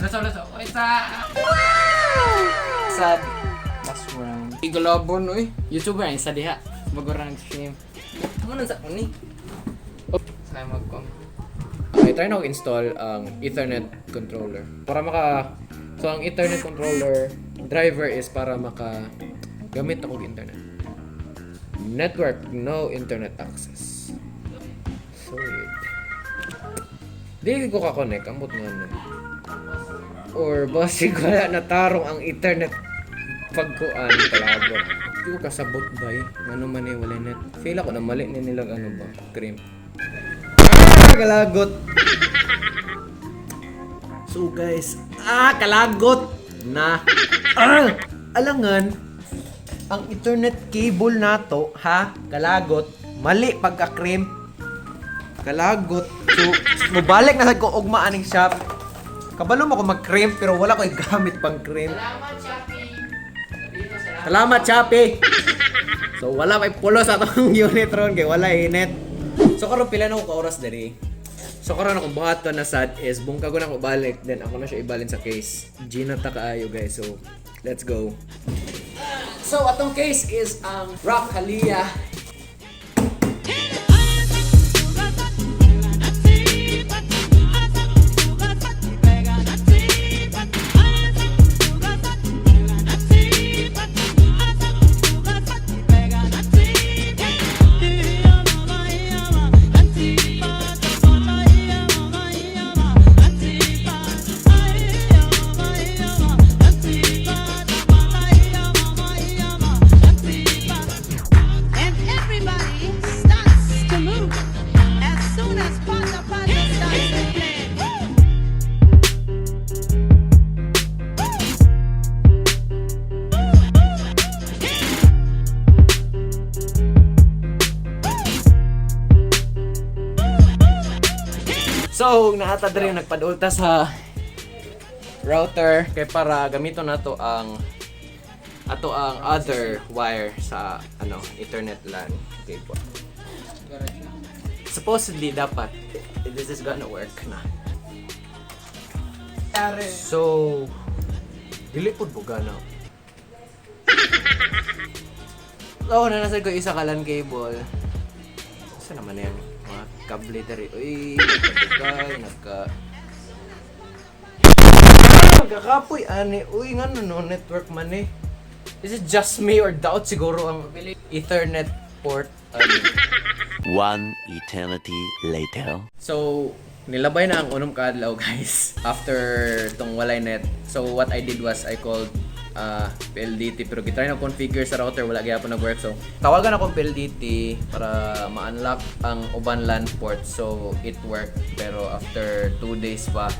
Let's go. Isa. Sad. Last round. Igalabon, oy. YouTuber ang isa diha. Bagora nag-stream. Ano nang sa ni? Saka mag-com. Okay, try na install ang Ethernet controller. So, ang Ethernet controller driver is para gamit ako ng internet. Network, no internet access. So weird. Di ko ka-connect, ambot nga nun. Or basig wala natarong ang internet pagkuan talaga. Di ko kasabot ba eh. Ano man eh, wala net. Feel ako na mali na nilang crimp. Kalagot! So guys, kalagot na. Alangan, ang Ethernet cable nato, kalagot, mali pagka-crimp. Kalagot. So, mubalik na sa ko ugma aning shop. Kabalo mo ko mag-crimp pero wala ko gamit pang crimp. Salamat, Shopee! So, wala may pulo sa atong unit ron kay wala init. So, karon pila na ko ka-oras dali. So, karon akong buhaton na sad is bungka ko na ko balik. Then, ako na siya ibalin sa case. Gina ta kaayo guys. So, let's go. So, atong case is ang Rock Halia. And everybody starts to move as soon as Panda Panda starts to play. So, naatad rin nagpadulta sa router kay para gamiton nato ang other wire sa Ethernet LAN cable. Supposedly dapat this is gonna work na. So, dili pud bugana. So, nanasad ko isa ka LAN cable. Saan naman yan? Mga kable dari. Uy, nagkakapoy ani. Uy, nga no network man eh. Is it just me or doubt siguro ang Ethernet port? One eternity later. So, nilabay na ang unong kadlaw guys after tong walay net. So, what I did was I called PLDT pero gitry na configure sa router wala gyapon nag-work. So, tawagan akong PLDT para ma-unlock ang uban LAN port. So, it worked pero after 2 days pa.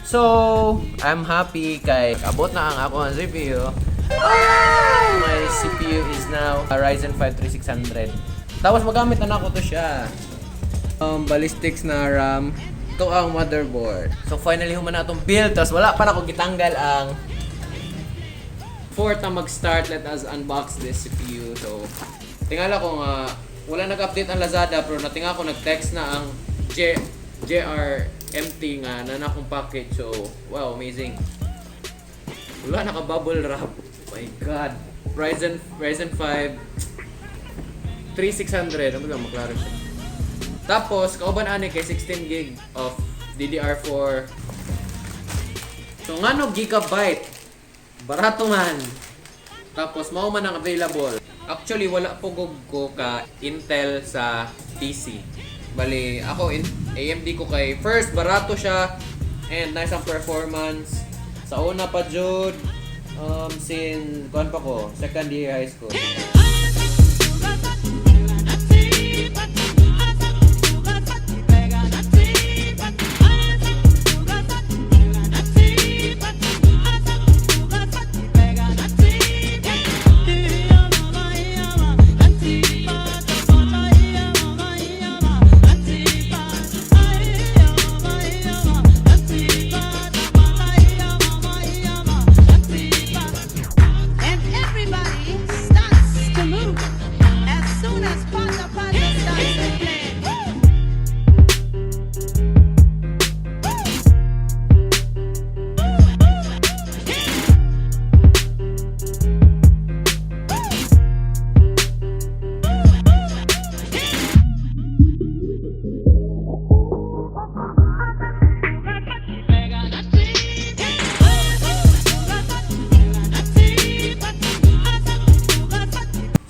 So, I'm happy kay abot na ang ako ang CPU. My CPU is now a Ryzen 5 3600. Tapos magamit na ako to siya. Ballistics na RAM. Ito ang motherboard. So finally human na itong build. Tapos wala pa na ako gitanggal ang before ta mag-start, let us unbox this CPU. So tingala ko nga wala nag-update ang Lazada pero natinga ko nag-text na ang JRMT nga na akong package. So wow, amazing. Wala naka-bubble wrap. Oh my god. Ryzen 5 3600. Ano ba maklaro siya? Tapos, kauban ani kay 16 gig of DDR4. So, ngano gigabyte? Barato man. Tapos, mao man ang available. Actually, wala po ko ka Intel sa PC. Bali, ako AMD ko kay first, barato siya. And nice ang performance. Sa una pa jud, since kuan pa ko, second year high school. And everybody starts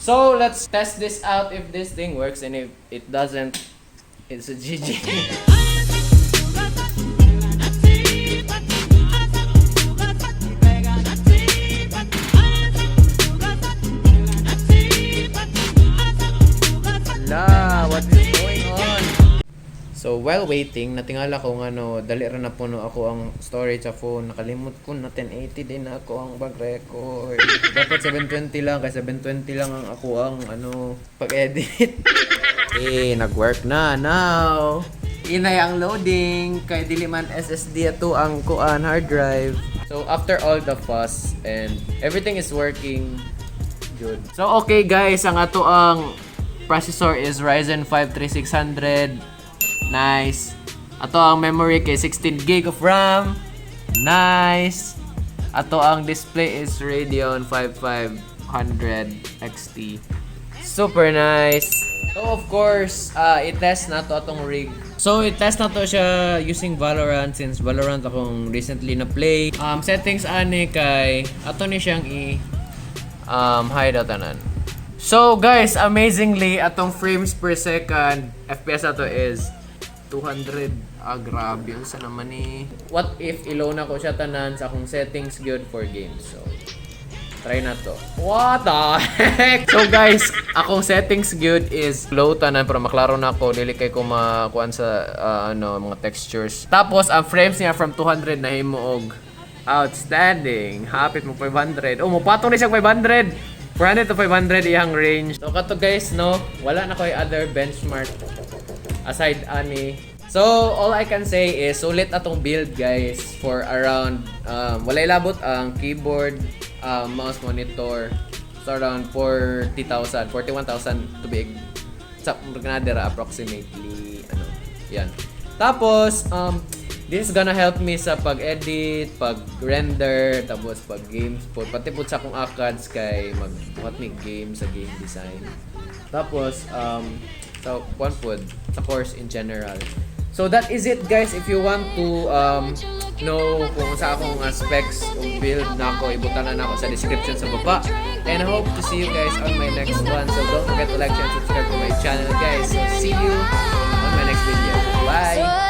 So let's test this out if this thing works, and if it doesn't, it's a GG. La, what is going on? So while waiting, natingala ko nga no, dali rin na puno ako ang storage sa phone. Nakalimot ko na 1080 din na ako ang mag-record. Dapat 720 lang, kasi 720 lang ang ako ang pag-edit. Nag-work na now. Inay ang loading, kay dili man SSD ato ang kuan hard drive. So after all the fuss and everything is working good. So okay guys, ang ato ang processor is Ryzen 5 3600. Nice. Ato ang memory kay 16 gig of RAM. Nice. Ato ang display is Radeon 5500 XT. Super nice. So of course, i-test na to atong rig. So i-test na to siya using Valorant, since Valorant akong recently na play. Settings ani kay ato ni siyang hide out tanan. So guys, amazingly atong frames per second FPS ato is 200. Grabe yun sa naman ni. What if ilo na ko siya tanan sa akong settings good for games? So try na to. What the heck? So guys, akong settings good is low tanan pero maklaro na ako, dili kay ko makuan sa mga textures. Tapos ang frames niya from 200 na himuog. Outstanding. Hapit mo 500. Oh, mupatong ni siya 500. 400 to 500 iyang range. So kato guys, no, wala na koy other benchmark aside ani. So all I can say is sulit atong build guys for around walay labot ang keyboard, mouse, monitor, so around 41,000 to be sa Canada approximately yan. Tapos this is gonna help me sa pag-edit, pag-render, tapos pag-games po. Pati po sa akong ACADS kay mag-make game sa game design. Tapos, sa one food, sa course in general. So that is it guys. If you want to know kung sa akong specs o build na ako, ibutan na ako sa description sa baba. And I hope to see you guys on my next one. So don't forget to like, share, and subscribe to my channel guys. So see you on my next video. Bye!